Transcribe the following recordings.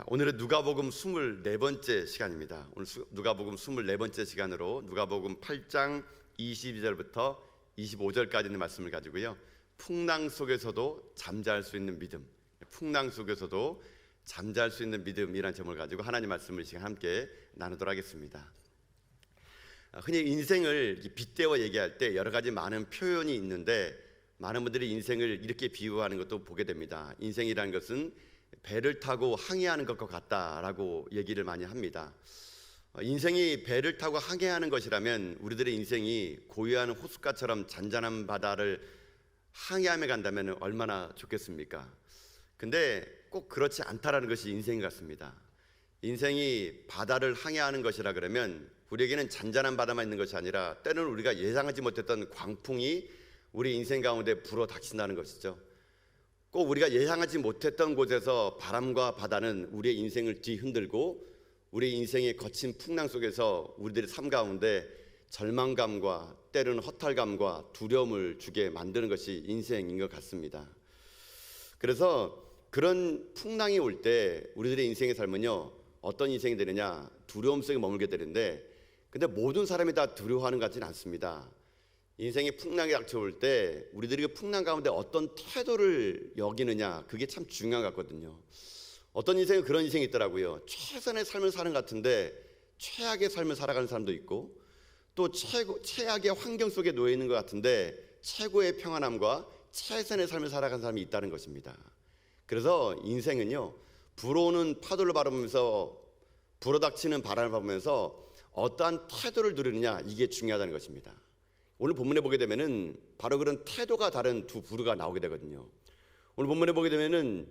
오늘은 누가복음 24번째 시간입니다. 오늘 누가복음 24번째 시간으로 누가복음 8장 22절부터 25절까지 있는 말씀을 가지고요, 풍랑 속에서도 잠잘 수 있는 믿음, 풍랑 속에서도 잠잘 수 있는 믿음이라는 제목을 가지고 하나님 말씀을 시간 함께 나누도록 하겠습니다. 흔히 인생을 빗대어 얘기할 때 여러 가지 많은 표현이 있는데, 많은 분들이 인생을 이렇게 비유하는 것도 보게 됩니다. 인생이라는 것은 배를 타고 항해하는 것과 같다라고 얘기를 많이 합니다. 인생이 배를 타고 항해하는 것이라면 우리들의 인생이 고요한 호숫가처럼 잔잔한 바다를 항해하며 간다면 얼마나 좋겠습니까? 근데 꼭 그렇지 않다라는 것이 인생 같습니다. 인생이 바다를 항해하는 것이라 그러면 우리에게는 잔잔한 바다만 있는 것이 아니라 때로는 우리가 예상하지 못했던 광풍이 우리 인생 가운데 불어닥친다는 것이죠. 꼭 우리가 예상하지 못했던 곳에서 바람과 바다는 우리의 인생을 뒤흔들고 우리 인생의 거친 풍랑 속에서 우리들의 삶 가운데 절망감과 때로는 허탈감과 두려움을 주게 만드는 것이 인생인 것 같습니다. 그래서 그런 풍랑이 올 때 우리들의 인생의 삶은요, 어떤 인생이 되느냐, 두려움 속에 머물게 되는데, 근데 모든 사람이 다 두려워하는 것 같지는 않습니다. 인생의 풍랑이 닥쳐올 때 우리들이 그 풍랑 가운데 어떤 태도를 여기느냐, 그게 참 중요한 것 같거든요. 어떤 인생은 그런 인생이 있더라고요. 최선의 삶을 사는 것 같은데 최악의 삶을 살아가는 사람도 있고, 또 최악의 환경 속에 놓여 있는 것 같은데 최고의 평안함과 최선의 삶을 살아가는 사람이 있다는 것입니다. 그래서 인생은요, 불어오는 파도를 바라보면서, 불어닥치는 바람을 바라보면서 어떠한 태도를 누리느냐, 이게 중요하다는 것입니다. 오늘 본문에 보게 되면은 바로 그런 태도가 다른 두 부류가 나오게 되거든요. 오늘 본문에 보게 되면은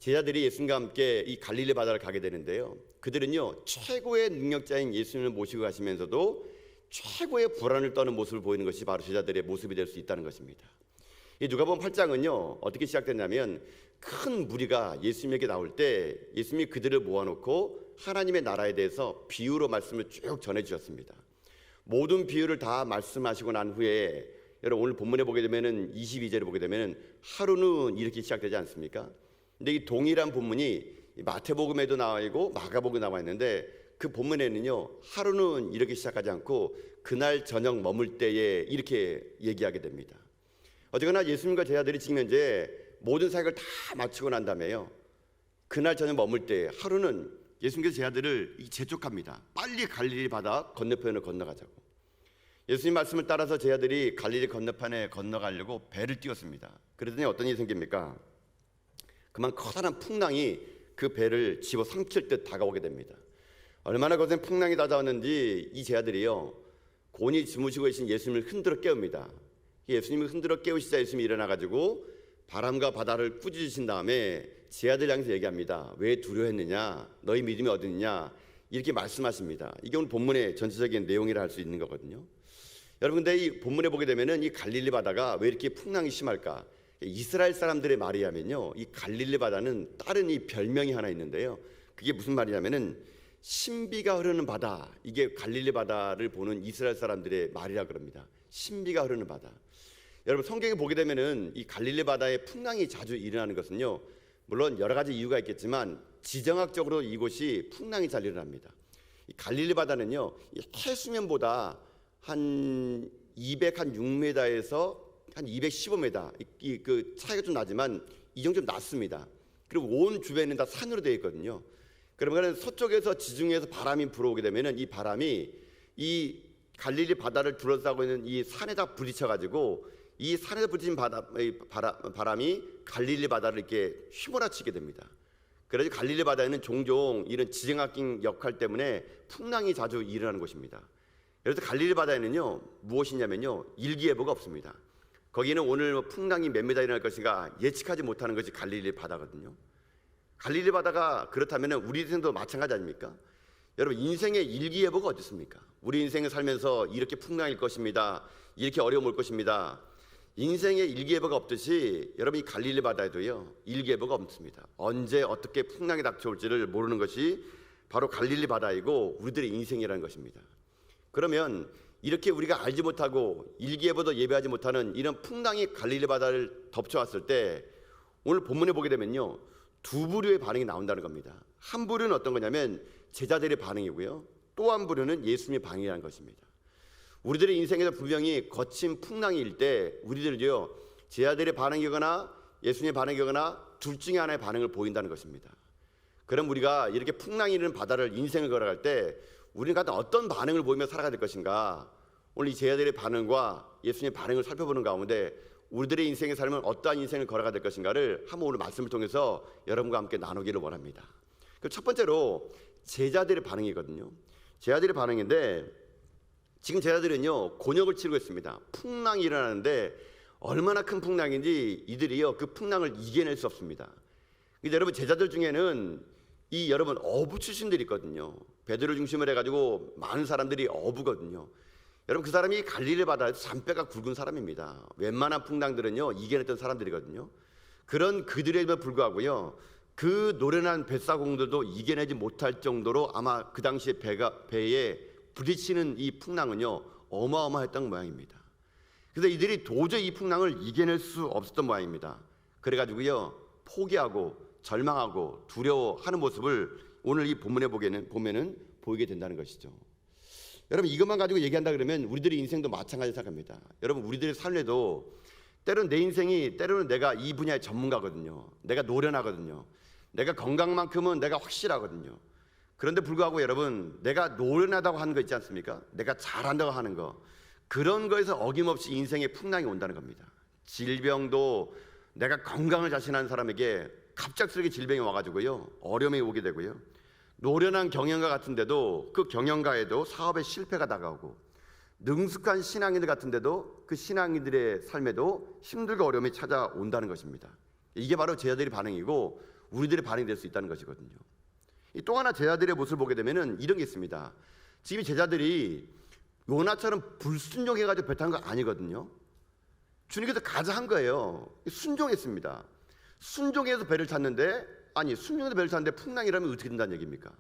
제자들이 예수님과 함께 이 갈릴리 바다를 가게 되는데요, 그들은요, 최고의 능력자인 예수님을 모시고 가시면서도 최고의 불안을 떠는 모습을 보이는 것이 바로 제자들의 모습이 될 수 있다는 것입니다. 이 누가복음 8장은요 어떻게 시작됐냐면, 큰 무리가 예수님에게 나올 때 예수님이 그들을 모아놓고 하나님의 나라에 대해서 비유로 말씀을 쭉 전해주셨습니다. 모든 비유를 다 말씀하시고 난 후에, 여러분 오늘 본문에 보게 되면은 22절에 보게 되면은 하루는 이렇게 시작되지 않습니까? 근데 이 동일한 본문이 마태복음에도 나와 있고 마가복음에 나와 있는데, 그 본문에는요 하루는 이렇게 시작하지 않고 그날 저녁 머물 때에 이렇게 얘기하게 됩니다. 어쨌거나 예수님과 제자들이 지금 현재 모든 사역을 다 마치고 난 다음에요, 그날 저녁 머물 때 하루는 예수님께서 제자들을 재촉합니다. 빨리 갈릴리 바다 건너편을 건너가자고. 예수님 말씀을 따라서 제자들이 갈릴리 건너편에 건너가려고 배를 띄웠습니다. 그러더니 어떤 일이 생깁니까? 그만 커다란 풍랑이 그 배를 집어삼킬 듯 다가오게 됩니다. 얼마나 거센 풍랑이 다가왔는지 이 제자들이요, 곤히 주무시고 계신 예수님을 흔들어 깨웁니다. 예수님을 흔들어 깨우시자 예수님이 일어나가지고 바람과 바다를 꾸짖으신 다음에 제자들 향해서 얘기합니다. 왜 두려워했느냐? 너희 믿음이 어디 있느냐? 이렇게 말씀하십니다. 이게 오늘 본문의 전체적인 내용이라 할 수 있는 거거든요. 여러분, 근데 이 본문에 보게 되면은 이 갈릴리 바다가 왜 이렇게 풍랑이 심할까? 이스라엘 사람들의 말에 하면요, 이 갈릴리 바다는 다른 이 별명이 하나 있는데요, 그게 무슨 말이냐면은 신비가 흐르는 바다. 이게 갈릴리 바다를 보는 이스라엘 사람들의 말이라 그럽니다. 신비가 흐르는 바다. 여러분, 성경에 보게 되면은 이 갈릴리 바다에 풍랑이 자주 일어나는 것은요, 물론 여러 가지 이유가 있겠지만 지정학적으로 이곳이 풍랑이 잘 일어납니다. 이 갈릴리 바다는요, 이 해수면보다 한 206m에서 한 215m, 그 차이가 좀 나지만 이 정도 좀 낮습니다. 그리고 온 주변은 다 산으로 되어 있거든요. 그러면 서쪽에서 지중해에서 바람이 불어오게 되면은 이 바람이 이 갈릴리 바다를 둘러싸고 있는 이 산에다 부딪혀가지고 이 산에서 부딪힌 바람이 갈릴리 바다를 이렇게 휘몰아치게 됩니다. 그래서 갈릴리 바다에는 종종 이런 지정학적 역할 때문에 풍랑이 자주 일어나는 곳입니다. 그래서 갈릴리 바다에는요, 무엇이냐면요, 일기예보가 없습니다. 거기는 오늘 풍랑이 몇 미터 일어날 것인가 예측하지 못하는 것이 갈릴리 바다거든요. 갈릴리 바다가 그렇다면 우리 인생도 마찬가지 아닙니까? 여러분, 인생의 일기예보가 어디 있습니까? 우리 인생을 살면서 이렇게 풍랑일 것입니다, 이렇게 어려움 올 것입니다. 인생의 일기예보가 없듯이 여러분, 이 갈릴리 바다에도요 일기예보가 없습니다. 언제 어떻게 풍랑이 닥쳐올지를 모르는 것이 바로 갈릴리 바다이고 우리들의 인생이라는 것입니다. 그러면 이렇게 우리가 알지 못하고 일기예보도 예배하지 못하는 이런 풍랑이 갈릴리 바다를 덮쳐왔을 때 오늘 본문에 보게 되면요, 두 부류의 반응이 나온다는 겁니다. 한 부류는 어떤 거냐면 제자들의 반응이고요. 또 한 부류는 예수님의 반응이라는 것입니다. 우리들의 인생에서 분명히 거친 풍랑이 일 때 우리들요 제자들의 반응이거나 예수님의 반응이거나 둘 중에 하나의 반응을 보인다는 것입니다. 그럼 우리가 이렇게 풍랑이 일는 바다를 인생을 걸어갈 때 우리는 과연 어떤 반응을 보이며 살아가야 될 것인가? 오늘 이 제자들의 반응과 예수님의 반응을 살펴보는 가운데 우리들의 인생의 삶은 어떠한 인생을 걸어가야 될 것인가를 한번 오늘 말씀을 통해서 여러분과 함께 나누기를 원합니다. 첫 번째로 제자들의 반응이거든요. 제자들의 반응인데 지금 제자들은요 곤욕을 치르고 있습니다. 풍랑이 일어나는데 얼마나 큰 풍랑인지 이들이요 그 풍랑을 이겨낼 수 없습니다. 근데 여러분 제자들 중에는 이 여러분 어부 출신들이 있거든요. 베드로 중심으로 해가지고 많은 사람들이 어부거든요. 여러분 그 사람이 갈릴리 바다에서 잔뼈가 굵은 사람입니다. 웬만한 풍랑들은요 이겨냈던 사람들이거든요. 그런 그들에도 불구하고요 그 노련한 뱃사공들도 이겨내지 못할 정도로 아마 그 당시에 배에 부딪히는 이 풍랑은요 어마어마했던 모양입니다. 그래서 이들이 도저히 이 풍랑을 이겨낼 수 없었던 모양입니다. 그래가지고요 포기하고 절망하고 두려워하는 모습을 오늘 이 본문에 보면은 보이게 된다는 것이죠. 여러분 이것만 가지고 얘기한다 그러면 우리들의 인생도 마찬가지로 생각합니다. 여러분 우리들의 삶에도 때로는 내 인생이 때로는 내가 이 분야의 전문가거든요. 내가 노련하거든요. 내가 건강만큼은 내가 확실하거든요. 그런데 불구하고 여러분 내가 노련하다고 하는 거 있지 않습니까? 내가 잘한다고 하는 거 그런 거에서 어김없이 인생의 풍랑이 온다는 겁니다. 질병도 내가 건강을 자신하는 사람에게 갑작스럽게 질병이 와가지고요 어려움이 오게 되고요 노련한 경영가 같은데도 그 경영가에도 사업의 실패가 다가오고 능숙한 신앙인들 같은데도 그 신앙인들의 삶에도 힘들고 어려움이 찾아온다는 것입니다. 이게 바로 제자들의 반응이고 우리들의 반응이 될 수 있다는 것이거든요. 또 하나 제자들의 모습을 보게 되면은 이런 게 있습니다. 지금 제자들이 요나처럼 불순종해가지고 배 탄 거 아니거든요. 주님께서 가자 한 거예요. 순종했습니다. 순종해서 배를 탔는데 순종해서 배를 탔는데 풍랑이라면 어떻게 된다는 얘기입니까?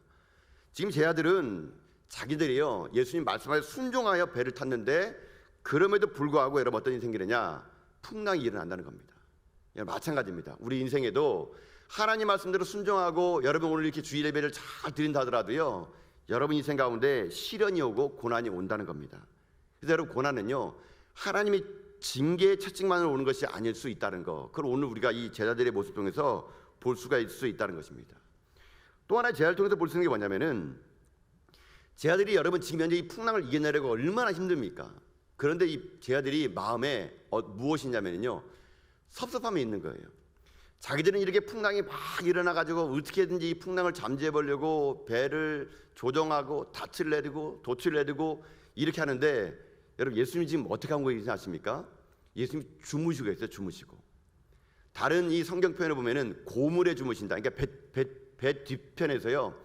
지금 제자들은 자기들이요 예수님 말씀하여 순종하여 배를 탔는데 그럼에도 불구하고 여러분 어떤 일이 생기느냐 풍랑이 일어난다는 겁니다. 마찬가지입니다. 우리 인생에도 하나님 말씀대로 순종하고 여러분 오늘 이렇게 주일 예배를 잘 드린다 하더라도요 여러분 인생 가운데 시련이 오고 고난이 온다는 겁니다. 그래서 여러분 고난은요 하나님이 징계의 채찍만으로 오는 것이 아닐 수 있다는 거 그걸 오늘 우리가 이 제자들의 모습 통해서 볼 수가 있을 수 있다는 것입니다. 또 하나 제자를 통해서 볼 수 있는 게 뭐냐면은 제자들이 여러분 지금 현재 이 풍랑을 이겨내려고 얼마나 힘듭니까? 그런데 이 제자들이 마음에 무엇이냐면요 섭섭함이 있는 거예요. 자기들은 이렇게 풍랑이 막 일어나가지고 어떻게든지 이 풍랑을 잠재해 보려고 배를 조정하고 닻을 내리고 돛을 내리고 이렇게 하는데 여러분 예수님이 지금 어떻게 한 거인지 아십니까? 예수님이 주무시고 있어요. 주무시고. 다른 이 성경 표현을 보면은 고물에 주무신다. 그러니까 배 뒤편에서요.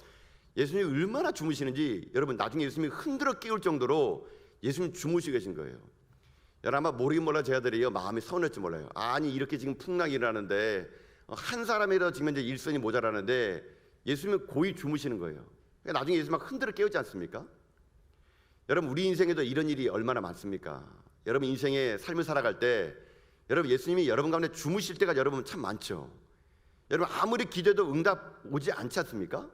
예수님이 얼마나 주무시는지 여러분 나중에 예수님이 흔들어 깨울 정도로 예수님이 주무시고 계신 거예요. 여러분 아마 모르긴 몰라 제자들이요 마음이 서운할지 몰라요. 아니 이렇게 지금 풍랑이 일어나는데 한 사람이라도 지금 이제 일손이 모자라는데 예수님은 고이 주무시는 거예요. 그러니까 나중에 예수님 막 흔들어 깨우지 않습니까? 여러분 우리 인생에도 이런 일이 얼마나 많습니까? 여러분 인생의 삶을 살아갈 때 여러분 예수님이 여러분 가운데 주무실 때가 여러분 참 많죠. 여러분 아무리 기도해도 응답 오지 않지 않습니까?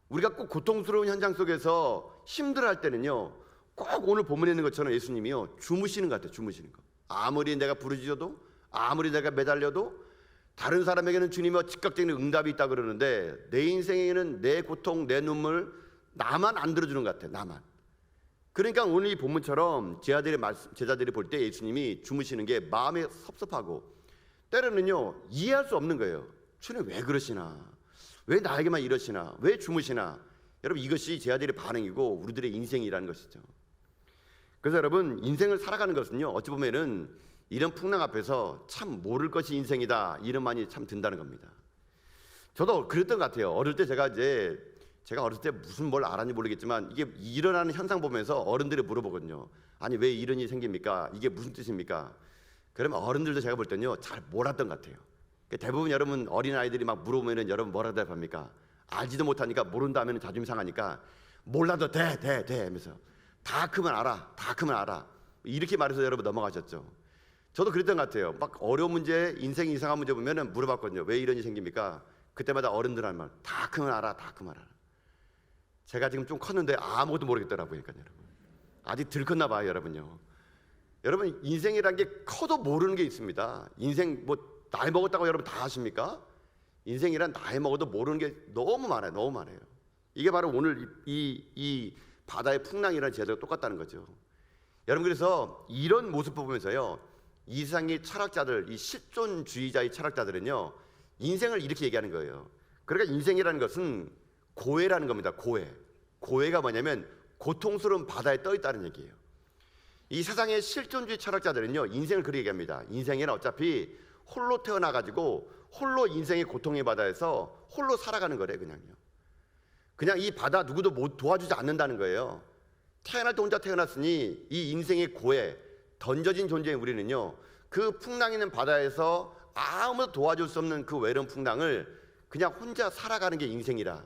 우리가 꼭 고통스러운 현장 속에서 힘들어할 때는요 꼭 오늘 본문에 있는 것처럼 예수님이요 주무시는 것 같아요. 주무시는 거. 아무리 내가 부르짖어도 아무리 내가 매달려도 다른 사람에게는 주님의 즉각적인 응답이 있다 그러는데 내 인생에는 내 고통 내 눈물 나만 안 들어주는 것 같아요. 나만. 그러니까 오늘 이 본문처럼 제자들이 볼 때 예수님이 주무시는 게 마음에 섭섭하고 때로는요 이해할 수 없는 거예요. 주님 왜 그러시나? 왜 나에게만 이러시나? 왜 주무시나? 여러분 이것이 제자들의 반응이고 우리들의 인생이라는 것이죠. 그래서 여러분 인생을 살아가는 것은요 어찌 보면은 이런 풍랑 앞에서 참 모를 것이 인생이다 이런 말이 참 든다는 겁니다. 저도 그랬던 것 같아요. 어릴 때 제가 어렸을 때 무슨 뭘 알았는지 모르겠지만 이게 일어나는 현상 보면서 어른들이 물어보거든요. 아니 왜 이런 일이 생깁니까? 이게 무슨 뜻입니까? 그러면 어른들도 제가 볼 때는요 잘 몰랐던 것 같아요. 대부분 여러분 어린아이들이 막 물어보면은 여러분 뭐라 대답합니까? 알지도 못하니까 모른다 하면 자존심 상하니까 몰라도 돼 하면서 다 크면 알아 이렇게 말해서 여러분 넘어가셨죠. 저도 그랬던 것 같아요. 막 어려운 문제 인생 이상한 문제 보면은 물어봤거든요. 왜 이런 일이 생깁니까? 그때마다 어른들 하는 말, 다 크면 알아, 다 크면 알아. 제가 지금 좀 컸는데 아무것도 모르겠더라고요. 그러니까 여러분, 아직 덜 컸나 봐요, 여러분요. 여러분, 인생이란 게 커도 모르는 게 있습니다. 인생 뭐 나이 먹었다고 여러분 다 아십니까? 인생이란 나이 먹어도 모르는 게 너무 많아요, 너무 많아요. 이게 바로 오늘 이 바다의 풍랑이라는 제도가 똑같다는 거죠. 여러분, 그래서 이런 모습을 보면서요, 이 세상의 철학자들, 이 실존주의자의 철학자들은요, 인생을 이렇게 얘기하는 거예요. 그러니까 인생이라는 것은 고해라는 겁니다. 고해. 고해가 뭐냐면 고통스러운 바다에 떠 있다는 얘기예요. 이 세상의 실존주의 철학자들은요, 인생을 그렇게 얘기합니다. 인생에는 어차피 홀로 태어나가지고 홀로 인생의 고통의 바다에서 홀로 살아가는 거래. 그냥 이 바다 누구도 못 도와주지 않는다는 거예요. 태어날 때 혼자 태어났으니 이 인생의 고해, 던져진 존재인 우리는요, 그 풍랑 있는 바다에서 아무도 도와줄 수 없는 그 외로운 풍랑을 그냥 혼자 살아가는 게 인생이라.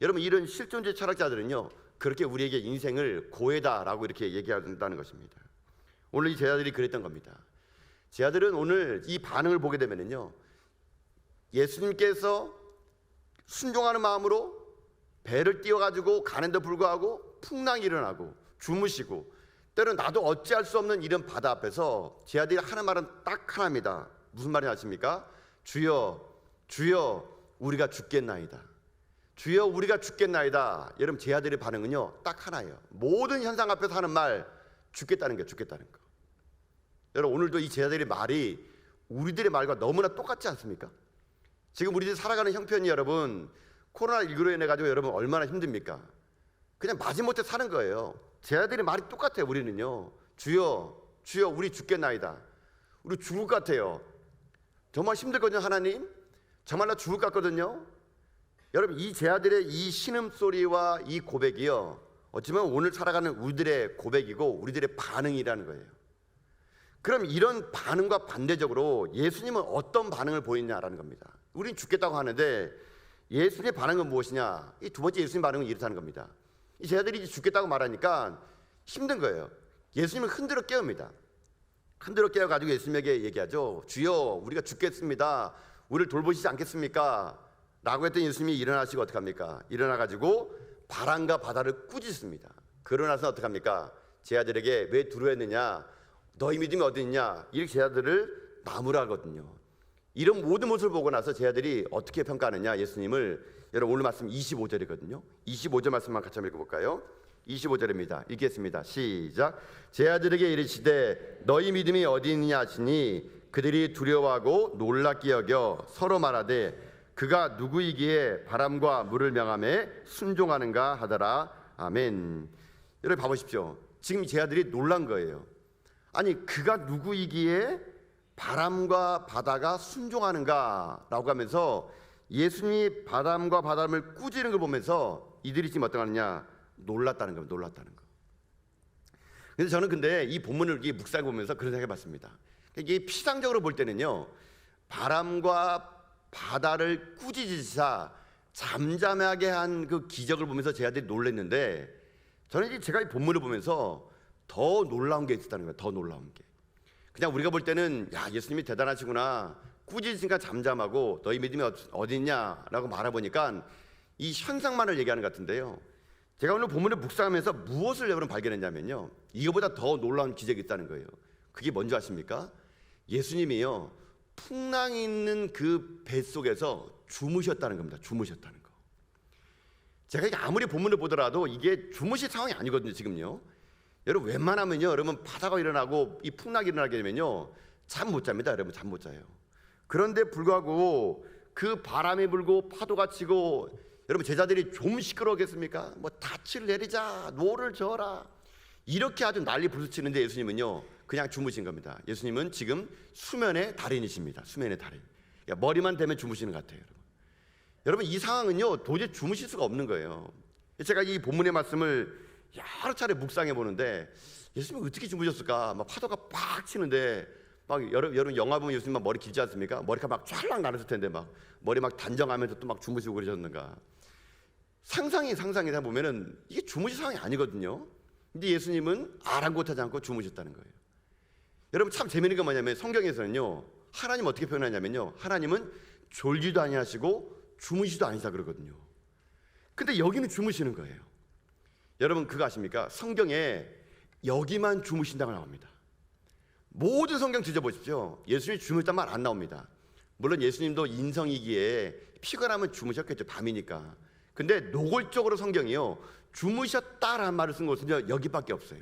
여러분, 이런 실존주의 철학자들은요, 그렇게 우리에게 인생을 고해다라고 이렇게 얘기한다는 것입니다. 오늘 이 제자들이 그랬던 겁니다. 제자들은 오늘 이 반응을 보게 되면요, 예수님께서 순종하는 마음으로 배를 띄워가지고 가는데 불구하고 풍랑이 일어나고 주무시고, 때로는 나도 어찌할 수 없는 이런 바다 앞에서 제자들이 하는 말은 딱 하나입니다. 무슨 말인지 아십니까? 주여, 주여, 우리가 죽겠나이다. 주여, 우리가 죽겠나이다. 여러분, 제자들의 반응은요, 딱 하나예요. 모든 현상 앞에서 하는 말, 죽겠다는 거예요. 죽겠다는 거. 여러분, 오늘도 이 제자들의 말이 우리들의 말과 너무나 똑같지 않습니까? 지금 우리들이 살아가는 형편이 여러분, 코로나19로 인해 가지고 여러분 얼마나 힘듭니까? 그냥 마지못해 사는 거예요. 제자들의 말이 똑같아요. 우리는요, 주여, 주여, 우리 죽겠나이다. 우리 죽을 것 같아요. 정말 힘들거든요. 하나님, 정말 나 죽을 것 같거든요. 여러분, 이 제자들의 이 신음소리와 이 고백이요, 어쩌면 오늘 살아가는 우리들의 고백이고 우리들의 반응이라는 거예요. 그럼 이런 반응과 반대적으로 예수님은 어떤 반응을 보이냐라는 겁니다. 우린 죽겠다고 하는데 예수님의 반응은 무엇이냐? 이 두 번째 예수님 반응은 이렇다는 겁니다. 이 제자들이 죽겠다고 말하니까 힘든 거예요. 예수님은 흔들어 깨웁니다. 흔들어 깨워가지고 예수님에게 얘기하죠. 주여, 우리가 죽겠습니다. 우리를 돌보시지 않겠습니까? 라고 했더니 예수님이 일어나시고 어떡합니까? 일어나가지고 바람과 바다를 꾸짖습니다. 그러나서 어떡합니까? 제자들에게 왜 두려워했느냐? 너희 믿음이 어디 있냐? 이렇게 제자들을 나무라거든요. 이런 모든 모습을 보고 나서 제자들이 어떻게 평가하느냐? 예수님을, 여러분 오늘 말씀 25절이거든요. 25절 말씀만 같이 한번 읽어볼까요? 25절입니다. 읽겠습니다. 시작. 제자들에게 이르시되 너희 믿음이 어디 있느냐 하시니 그들이 두려워하고 놀랍게 여겨 서로 말하되 그가 누구이기에 바람과 물을 명하매 순종하는가 하더라. 아멘. 여러분 봐보십시오. 지금 제자들이 놀란 거예요. 아니, 그가 누구이기에 바람과 바다가 순종하는가 라고 하면서 예수님이 바람과 바다를 꾸짖는 걸 보면서 이들이 지금 어떤 거냐? 놀랐다는 겁니다. 놀랐다는 거. 그래서 저는 근데 이 본문을 이렇게 묵상해 보면서 그런 생각해 봤습니다. 이게 피상적으로 볼 때는요, 바람과 바다를 꾸짖으시사 잠잠하게 한 그 기적을 보면서 제자들이 놀랐는데, 저는 이제 제가 이 본문을 보면서 더 놀라운 게 있었다는 거예요. 더 놀라운 게. 그냥 우리가 볼 때는 야, 예수님이 대단하시구나, 꾸짖으니까 잠잠하고 너희 믿음이 어디 있냐라고 말해보니까 이 현상만을 얘기하는 것 같은데요, 제가 오늘 본문을 묵상하면서 무엇을 여러분 발견했냐면요, 이거보다 더 놀라운 기적이 있다는 거예요. 그게 뭔지 아십니까? 예수님이요, 풍랑이 있는 그 뱃속에서 주무셨다는 겁니다. 주무셨다는 거. 제가 이게 아무리 본문을 보더라도 이게 주무실 상황이 아니거든요. 지금요, 여러분 웬만하면요, 여러분 바다가 일어나고 이 풍랑이 일어나게 되면요, 잠 못 잡니다. 여러분 잠 못 자요. 그런데 불구하고 그 바람이 불고 파도가 치고, 여러분 제자들이 좀 시끄러웠겠습니까? 뭐 닻을 내리자, 노를 저어라, 이렇게 아주 난리 부르치는데 예수님은요 그냥 주무신 겁니다. 예수님은 지금 수면의 달인이십니다. 수면의 달인. 머리만 대면 주무시는 것 같아요. 여러분 이 상황은요 도저히 주무실 수가 없는 거예요. 제가 이 본문의 말씀을 여러 차례 묵상해 보는데 예수님이 어떻게 주무셨을까? 막 파도가 빡 치는데, 막 여러분 영화 보면 예수님 막 머리 길지 않습니까? 머리가 막 쫙 나눴을 텐데 막 머리 막 단정하면서 또 막 주무시고 그러셨는가? 상상이 보면은 이게 주무실 상황이 아니거든요. 근데 예수님은 아랑곳하지 않고 주무셨다는 거예요. 여러분 참 재미있는 게 뭐냐면 성경에서는요, 하나님 어떻게 표현하냐면요, 하나님은 졸지도 아니하시고 주무시도 아니다 그러거든요. 근데 여기는 주무시는 거예요. 여러분 그거 아십니까? 성경에 여기만 주무신다고 나옵니다. 모든 성경 뒤져보십시오. 예수님이 주무셨단 말 안 나옵니다. 물론 예수님도 인성이기에 피곤하면 주무셨겠죠. 밤이니까. 근데 노골적으로 성경이요, 주무셨다라는 말을 쓴 곳은요 여기밖에 없어요.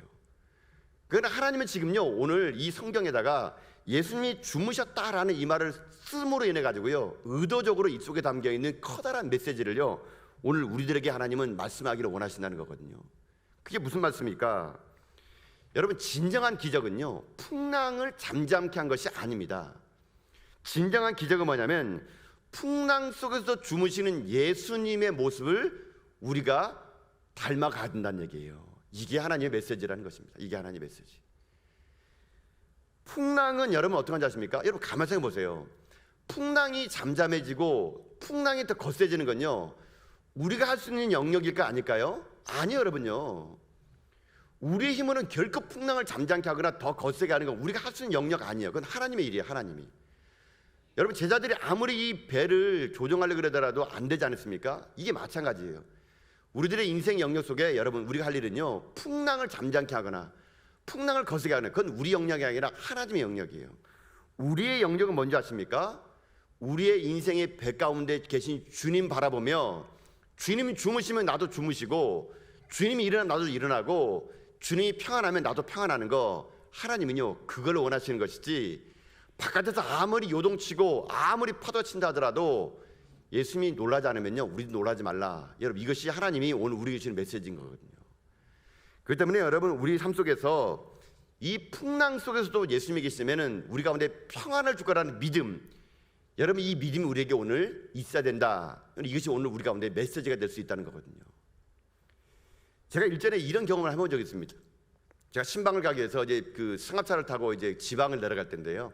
그러나 하나님은 지금요 오늘 이 성경에다가 예수님이 주무셨다라는 이 말을 씀으로 인해 가지고요 의도적으로 이 속에 담겨 있는 커다란 메시지를요 오늘 우리들에게 하나님은 말씀하기를 원하신다는 거거든요. 그게 무슨 말씀입니까? 여러분 진정한 기적은요 풍랑을 잠잠케 한 것이 아닙니다. 진정한 기적은 뭐냐면 풍랑 속에서 주무시는 예수님의 모습을 우리가 닮아간다는 얘기예요. 이게 하나님의 메시지라는 것입니다. 이게 하나님의 메시지. 풍랑은 여러분 어떻게 하는지 아십니까? 여러분 가만히 생각해 보세요. 풍랑이 잠잠해지고 풍랑이 더 거세지는 건요 우리가 할 수 있는 영역일까 아닐까요? 아니요 여러분요. 우리의 힘으로는 결코 풍랑을 잠잠케 하거나 더 거세게 하는 건 우리가 할 수 있는 영역 아니에요. 그건 하나님의 일이에요. 하나님이. 여러분 제자들이 아무리 이 배를 조종하려고 그러더라도 안 되지 않습니까? 이게 마찬가지예요. 우리들의 인생 영역 속에 여러분 우리가 할 일은요 풍랑을 잠잠케 하거나 풍랑을 거세게 하는, 그건 우리 영역이 아니라 하나님의 영역이에요. 우리의 영역은 뭔지 아십니까? 우리의 인생의 배 가운데 계신 주님 바라보며 주님이 주무시면 나도 주무시고 주님이 일어나면 나도 일어나고 주님이 평안하면 나도 평안하는 거, 하나님은요 그걸 원하시는 것이지 바깥에서 아무리 요동치고 아무리 파도 친다 하더라도 예수님이 놀라지 않으면요 우리도 놀라지 말라. 여러분 이것이 하나님이 오늘 우리에게 주시는 메시지인 거거든요. 그렇기 때문에 여러분 우리 삶 속에서 이 풍랑 속에서도 예수님이 계시면은 우리 가운데 평안을 줄 거라는 믿음, 여러분 이 믿음이 우리에게 오늘 있어야 된다. 이것이 오늘 우리 가운데 메시지가 될 수 있다는 거거든요. 제가 일전에 이런 경험을 해본 적이 있습니다. 제가 신방을 가기 위해서 이제 그 승합차를 타고 이제 지방을 내려갈 때인데요.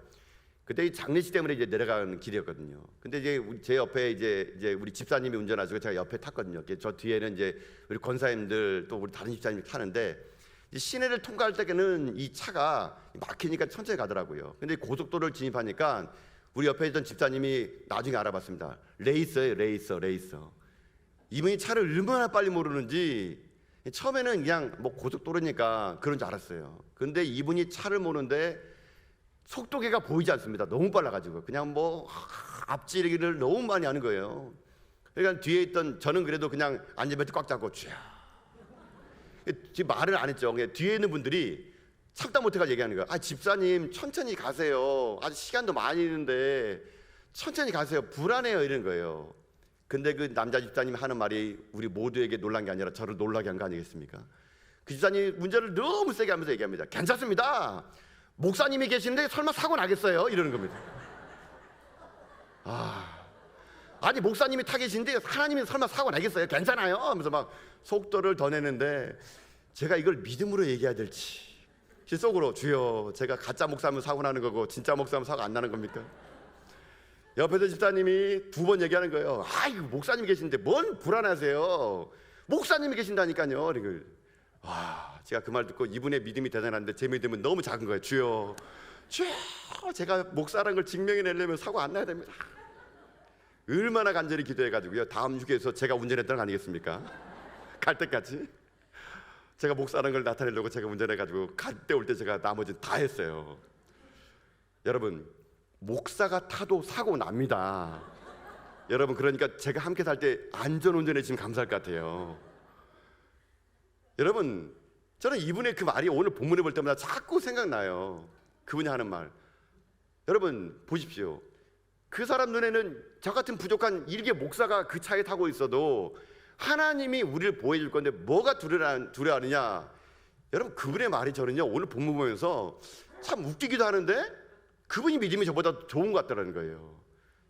그때 이 장례식 때문에 이제 내려가는 길이었거든요. 근데 이제 제 옆에 이제 우리 집사님이 운전하시고 제가 옆에 탔거든요. 저 뒤에는 이제 우리 권사님들 또 우리 다른 집사님이 타는데 이제 시내를 통과할 때는 이 차가 막히니까 천천히 가더라고요. 근데 고속도로를 진입하니까 우리 옆에 있던 집사님이 나중에 알아봤습니다. 레이서예요, 레이서. 이분이 차를 얼마나 빨리 모르는지 처음에는 그냥 뭐 고속도로니까 그런 줄 알았어요. 근데 이분이 차를 모르는데 속도계가 보이지 않습니다. 너무 빨라가지고 그냥 뭐 앞지르기를 너무 많이 하는 거예요. 그러니까 뒤에 있던 저는 그래도 그냥 안전벨트 꽉 잡고 쥐야. 지금 말을 안 했죠. 뒤에 있는 분들이 참다 못해가 얘기하는 거예요. 아 집사님 천천히 가세요. 아직 시간도 많이 있는데 천천히 가세요. 불안해요 이런 거예요. 근데 그 남자 집사님이 하는 말이 우리 모두에게 놀란 게 아니라 저를 놀라게 한 거 아니겠습니까? 그 집사님이 운전을 너무 세게 하면서 얘기합니다. 괜찮습니다. 목사님이 계시는데 설마 사고 나겠어요? 이러는 겁니다. 아니 목사님이 타 계신데 하나님이 설마 사고 나겠어요? 괜찮아요? 하면서 막 속도를 더 내는데 제가 이걸 믿음으로 얘기해야 될지 속으로 주여 제가 가짜 목사면 사고 나는 거고 진짜 목사면 사고 안 나는 겁니까? 옆에서 집사님이 두 번 얘기하는 거예요. 아이고 목사님이 계신데 뭔 불안하세요? 목사님이 계신다니까요. 이걸 제가 그 말 듣고 이분의 믿음이 대단한데 제 믿음은 너무 작은 거예요. 주여 제가 목사라는 걸 증명해내려면 사고 안 나야 됩니다. 얼마나 간절히 기도해가지고요 다음 주에서 제가 운전했던 거 아니겠습니까? 갈 때까지 제가 목사라는 걸 나타내려고 제가 운전해가지고 갈 때 올 때 제가 나머지는 다 했어요. 여러분 목사가 타도 사고 납니다. 여러분 그러니까 제가 함께 살 때 안전운전해 주시면 감사할 것 같아요. 여러분 저는 이분의 그 말이 오늘 본문에 볼 때마다 자꾸 생각나요. 그분이 하는 말. 여러분 보십시오. 그 사람 눈에는 저 같은 부족한 일개 목사가 그 차에 타고 있어도 하나님이 우리를 보호해 줄 건데 뭐가 두려워하느냐. 여러분 그분의 말이 저는요 오늘 본문 보면서 참 웃기기도 하는데 그분이 믿음이 저보다 좋은 것 같다는 거예요.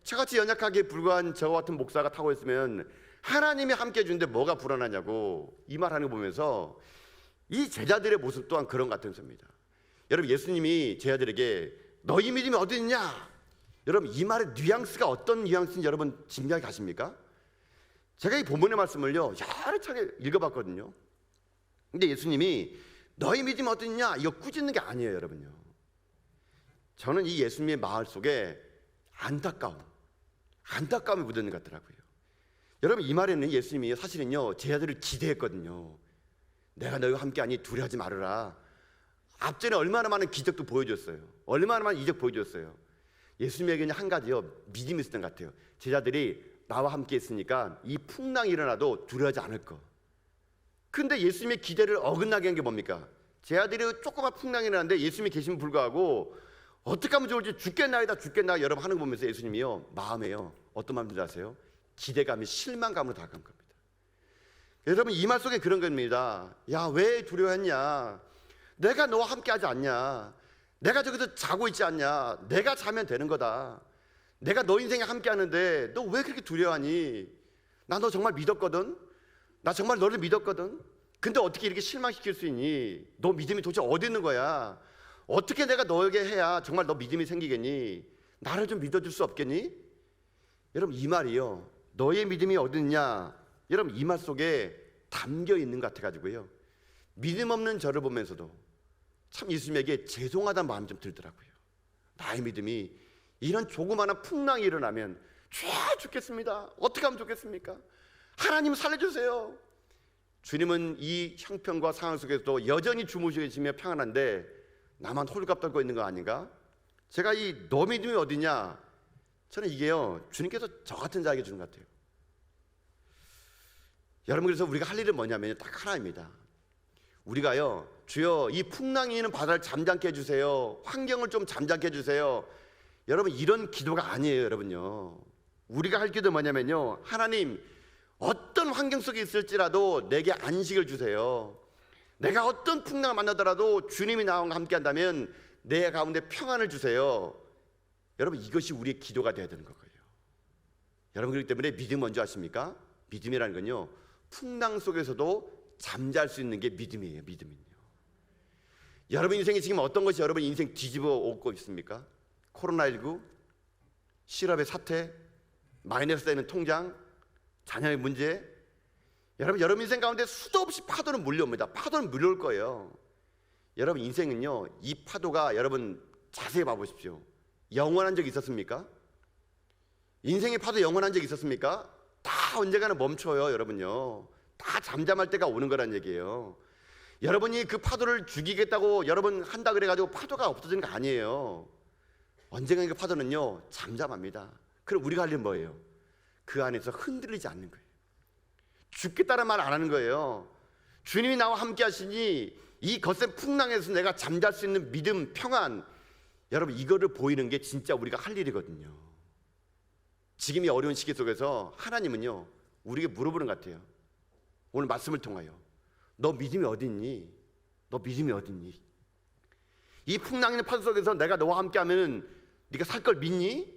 저같이 연약하게 불과한 저 같은 목사가 타고 있으면 하나님이 함께 해주는데 뭐가 불안하냐고 이 말하는 거 보면서 이 제자들의 모습 또한 그런 것 같습니다. 여러분 예수님이 제자들에게 너희 믿음이 어디 있냐? 여러분 이 말의 뉘앙스가 어떤 뉘앙스인지 여러분 짐작이 가십니까? 제가 이 본문의 말씀을요 야릇하게 읽어봤거든요. 근데 예수님이 너희 믿음이 어디 있냐? 이거 꾸짖는 게 아니에요 여러분요. 저는 이 예수님의 마을 속에 안타까움이 묻어있는 것 같더라고요. 여러분, 이 말에는 예수님이 사실은요 제자들을 기대했거든요. 내가 너희와 함께하니 두려워하지 말아라. 앞전에 얼마나 많은 기적도 보여줬어요. 얼마나 많은 이적 보여줬어요. 예수님에게는 한 가지요 믿음이 있었던 것 같아요. 제자들이 나와 함께 있으니까 이 풍랑이 일어나도 두려워하지 않을 거. 근데 예수님의 기대를 어긋나게 한 게 뭡니까? 제자들이 조그만 풍랑이 일어났는데 예수님이 계시면 불구하고 어떻게 하면 좋을지 죽겠나이다 죽겠나 여러분 하는 거 보면서 예수님이요 마음에요 어떤 마음인지 아세요? 기대감이 실망감으로 다가간 겁니다. 여러분, 이 말 속에 그런 겁니다. 야, 왜 두려워했냐? 내가 너와 함께 하지 않냐? 내가 저기서 자고 있지 않냐? 내가 자면 되는 거다. 내가 너 인생에 함께 하는데 너 왜 그렇게 두려워하니? 나 너 정말 믿었거든. 나 정말 너를 믿었거든. 근데 어떻게 이렇게 실망시킬 수 있니? 너 믿음이 도대체 어디 있는 거야? 어떻게 내가 너에게 해야 정말 너 믿음이 생기겠니? 나를 좀 믿어줄 수 없겠니? 여러분, 이 말이요 너의 믿음이 어디 있냐? 여러분, 이 말 속에 담겨 있는 것 같아가지고요 믿음 없는 저를 보면서도 참 예수님에게 죄송하다는 마음이 좀 들더라고요. 나의 믿음이 이런 조그마한 풍랑이 일어나면 죽겠습니다. 어떻게 하면 좋겠습니까? 하나님 살려주세요. 주님은 이 형편과 상황 속에서도 여전히 주무시고 계시며 평안한데 나만 홀값 떨고 있는 거 아닌가? 제가 이 너 믿음이 어디냐? 저는 이게요 주님께서 저 같은 자에게 주는 것 같아요. 여러분, 그래서 우리가 할 일은 뭐냐면 딱 하나입니다. 우리가요 주여 이 풍랑이 있는 바다를 잠잠케 해주세요. 환경을 좀 잠잠케 해주세요. 여러분, 이런 기도가 아니에요. 여러분요, 우리가 할 기도 뭐냐면요 하나님, 어떤 환경 속에 있을지라도 내게 안식을 주세요. 내가 어떤 풍랑을 만나더라도 주님이 나와 함께 한다면 내 가운데 평안을 주세요. 여러분, 이것이 우리의 기도가 되어야 되는 거예요. 여러분, 그렇기 때문에 믿음 뭔지 아십니까? 믿음이라는 건요 풍랑 속에서도 잠잘 수 있는 게 믿음이에요. 믿음은요. 여러분 인생이 지금 어떤 것이 여러분 인생 뒤집어 엎고 있습니까? 코로나19, 실업의 사태, 마이너스 되는 통장, 자녀의 문제. 여러분 인생 가운데 수도 없이 파도는 몰려옵니다. 파도는 몰려올 거예요. 여러분 인생은요 이 파도가 여러분 자세히 봐보십시오. 영원한 적이 있었습니까? 인생의 파도 영원한 적이 있었습니까? 다 언젠가는 멈춰요. 여러분요, 다 잠잠할 때가 오는 거란 얘기예요. 여러분이 그 파도를 죽이겠다고 여러분 한다 그래가지고 파도가 없어지는 거 아니에요. 언젠가 그 파도는요 잠잠합니다. 그럼 우리가 할 일은 뭐예요? 그 안에서 흔들리지 않는 거예요. 죽겠다는 말 안 하는 거예요. 주님이 나와 함께 하시니 이 거센 풍랑에서 내가 잠잘 수 있는 믿음, 평안, 여러분 이거를 보이는 게 진짜 우리가 할 일이거든요. 지금 이 어려운 시기 속에서 하나님은요 우리에게 물어보는 것 같아요. 오늘 말씀을 통하여 너 믿음이 어디 있니? 너 믿음이 어디 있니? 이 풍랑 있는 파도 속에서 내가 너와 함께 하면 네가 살 걸 믿니?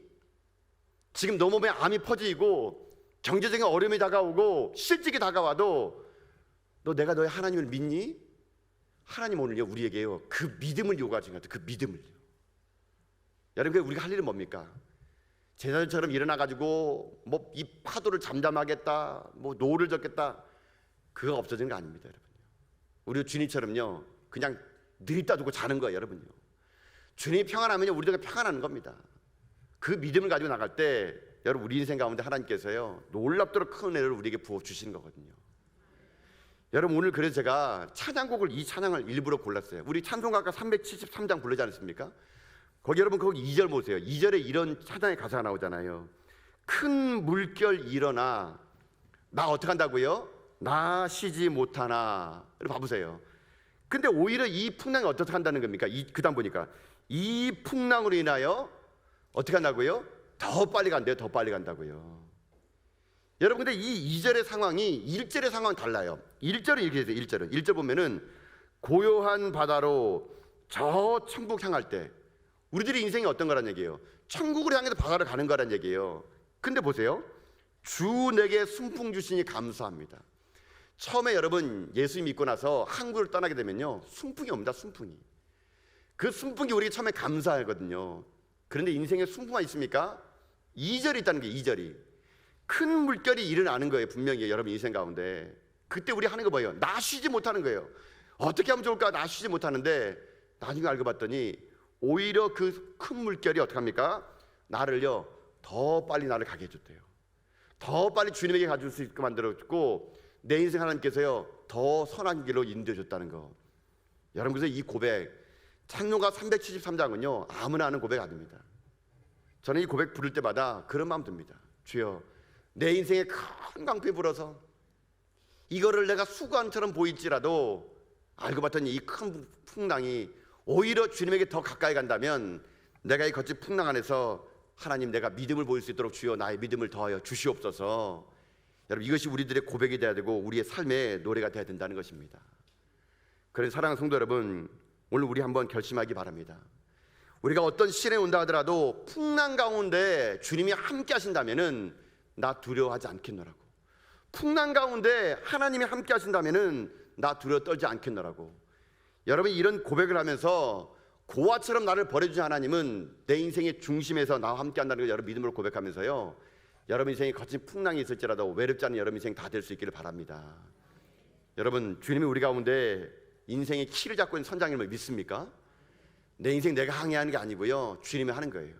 지금 너 몸에 암이 퍼지고 경제적인 어려움이 다가오고 실직이 다가와도 너 내가 너의 하나님을 믿니? 하나님 오늘요 우리에게요 그 믿음을 요구하시는 것 같아요. 그 믿음을요. 여러분, 우리가 할 일은 뭡니까? 제자들처럼 일어나가지고 뭐 이 파도를 잠잠하겠다, 뭐 노를 젓겠다, 그거 없어지는 거 아닙니다. 여러분요, 우리 주님처럼요 그냥 들이다 두고 자는 거예요. 여러분요, 주님이 평안하면요 우리도 평안하는 겁니다. 그 믿음을 가지고 나갈 때 여러분 우리 인생 가운데 하나님께서요 놀랍도록 큰 은혜를 우리에게 부어 주시는 거거든요. 여러분, 오늘 그래서 제가 찬양곡을 이 찬양을 일부러 골랐어요. 우리 찬송가가 373장 부르지 않습니까? 거기 여러분 거기 2절 보세요. 2절에 이런 찬양의 가사가 나오잖아요. 큰 물결 일어나 나 어떻게 한다고요? 나 쉬지 못하나. 여러분 봐보세요. 근데 오히려 이 풍랑이 어떻게 한다는 겁니까? 그 다음 보니까 이 풍랑으로 인하여 어떻게 한다고요? 더 빨리 간대요. 더 빨리 간다고요. 여러분, 근데 이 2절의 상황이 1절의 상황은 달라요. 1절은 이렇게 돼요. 1절 보면은 고요한 바다로 저 천국 향할 때, 우리들의 인생이 어떤 거란 얘기예요? 천국을 향해서 바다를 가는 거란 얘기예요. 근데 보세요, 주 내게 순풍 주시니 감사합니다. 처음에 여러분 예수 믿고 나서 한국을 떠나게 되면요 순풍이 옵니다. 순풍이. 그 순풍이 우리가 처음에 감사하거든요. 그런데 인생에 순풍만 있습니까? 2절이 있다는 게 2절이 큰 물결이 일어나는 거예요. 분명히 여러분 인생 가운데. 그때 우리 하는 거 뭐예요? 나 쉬지 못하는 거예요. 어떻게 하면 좋을까? 나 쉬지 못하는데 나중에 알고 봤더니 오히려 그 큰 물결이 어떻게 합니까? 나를요 더 빨리 나를 가게 해줬대요. 더 빨리 주님에게 가줄 수 있게 만들어줬고 내 인생 하나님께서요 더 선한 길로 인도해 줬다는 거. 여러분, 그래서 이 고백, 찬송가 373장은요 아무나 하는 고백 아닙니다. 저는 이 고백 부를 때마다 그런 마음 듭니다. 주여, 내 인생에 큰 강풍이 불어서 이거를 내가 수관처럼 보일지라도 알고 봤더니 이 큰 풍랑이 오히려 주님에게 더 가까이 간다면 내가 이 거친 풍랑 안에서 하나님, 내가 믿음을 보일 수 있도록 주여 나의 믿음을 더하여 주시옵소서. 여러분, 이것이 우리들의 고백이 돼야 되고 우리의 삶의 노래가 돼야 된다는 것입니다. 그래서 사랑하는 성도 여러분, 오늘 우리 한번 결심하기 바랍니다. 우리가 어떤 시련이 온다 하더라도 풍랑 가운데 주님이 함께 하신다면은 나 두려워하지 않겠노라고. 풍랑 가운데 하나님이 함께 하신다면은 나 두려워 떨지 않겠노라고. 여러분, 이런 고백을 하면서 고아처럼 나를 버려주신 하나님은 내 인생의 중심에서 나와 함께 한다는 걸 여러분 믿음으로 고백하면서요, 여러분 인생에 거친 풍랑이 있을지라도 외롭지 않은 여러분 인생 다 될 수 있기를 바랍니다. 여러분, 주님이 우리 가운데 인생의 키를 잡고 있는 선장님을 믿습니까? 내 인생 내가 항해하는 게 아니고요, 주님이 하는 거예요.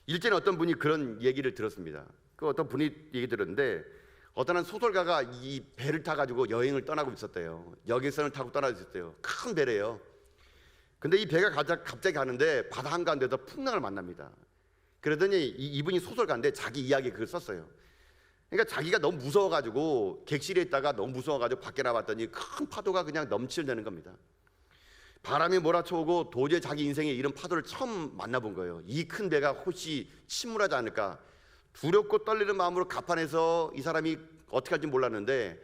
일전에 어떤 분이 그런 얘기를 들었습니다. 그 어떤 분이 얘기 들었는데, 어떤 한 소설가가 이 배를 타가지고 여행을 떠나고 있었대요. 여객선을 타고 떠나고 있었대요. 큰 배래요. 근데 이 배가 갑자기 가는데 바다 한가운데서 풍랑을 만납니다. 그러더니 이분이 소설가인데 자기 이야기에 그걸 썼어요. 그러니까 자기가 너무 무서워가지고 객실에 있다가 너무 무서워가지고 밖에 나왔더니 큰 파도가 그냥 넘치는 겁니다. 바람이 몰아쳐오고 도저히 자기 인생에 이런 파도를 처음 만나본 거예요. 이 큰 배가 혹시 침몰하지 않을까 두렵고 떨리는 마음으로 갑판에서 이 사람이 어떻게 할지 몰랐는데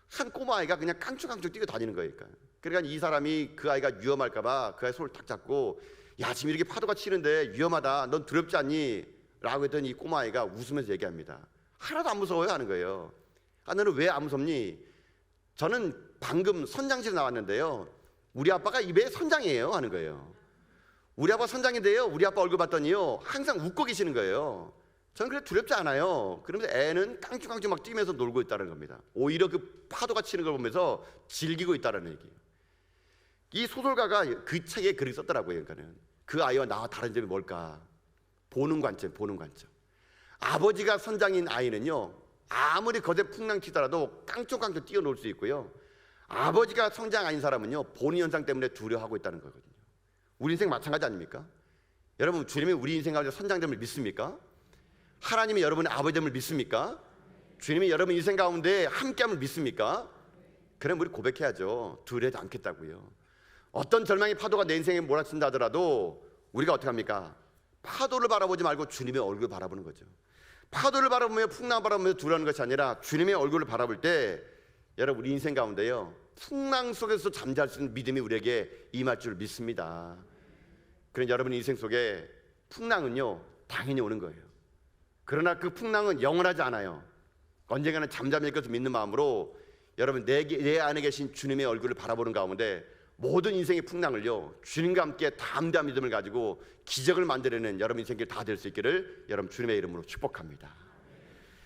한 꼬마아이가 그냥 깡충깡충 뛰고 다니는 거예요. 그러니까 이 사람이 그 아이가 위험할까 봐 그 아이 손을 탁 잡고, 야, 지금 이렇게 파도가 치는데 위험하다, 넌 두렵지 않니? 라고 했더니 이 꼬마아이가 웃으면서 얘기합니다. 하나도 안 무서워요 하는 거예요. 아, 너는 왜 안 무섭니? 저는 방금 선장실에 나왔는데요, 우리 아빠가 이 배의 선장이에요 하는 거예요. 우리 아빠 선장인데요, 우리 아빠 얼굴 봤더니요 항상 웃고 계시는 거예요. 저는 그래 두렵지 않아요. 그러면서 애는 깡충깡충 막 뛰면서 놀고 있다는 겁니다. 오히려 그 파도가 치는 걸 보면서 즐기고 있다는 얘기예요. 이 소설가가 그 책에 글을 썼더라고요. 그러니까는 그 아이와 나와 다른 점이 뭘까? 보는 관점. 아버지가 선장인 아이는요, 아무리 거대 풍랑 치더라도 깡충깡충 뛰어놀 수 있고요, 아버지가 성장 아닌 사람은요 본인 현상 때문에 두려워하고 있다는 거거든요. 우리 인생 마찬가지 아닙니까? 여러분, 주님이 우리 인생 가운데 선장됨을 믿습니까? 하나님이 여러분의 아버지됨을 믿습니까? 주님이 여러분 인생 가운데 함께함을 믿습니까? 그럼 우리 고백해야죠. 두려워하지 않겠다고요. 어떤 절망의 파도가 내 인생에 몰아친다 하더라도 우리가 어떻게 합니까? 파도를 바라보지 말고 주님의 얼굴을 바라보는 거죠. 파도를 바라보며 풍랑 바라보며 두려워하는 것이 아니라 주님의 얼굴을 바라볼 때, 여러분 우리 인생 가운데요 풍랑 속에서 잠잘 수 있는 믿음이 우리에게 임할 줄 믿습니다. 그런 여러분 인생 속에 풍랑은요 당연히 오는 거예요. 그러나 그 풍랑은 영원하지 않아요. 언젠가는 잠잠할 것을 믿는 마음으로 여러분 내 안에 계신 주님의 얼굴을 바라보는 가운데 모든 인생의 풍랑을요 주님과 함께 담대한 믿음을 가지고 기적을 만들어내는 여러분 인생길 다 될 수 있기를 여러분 주님의 이름으로 축복합니다.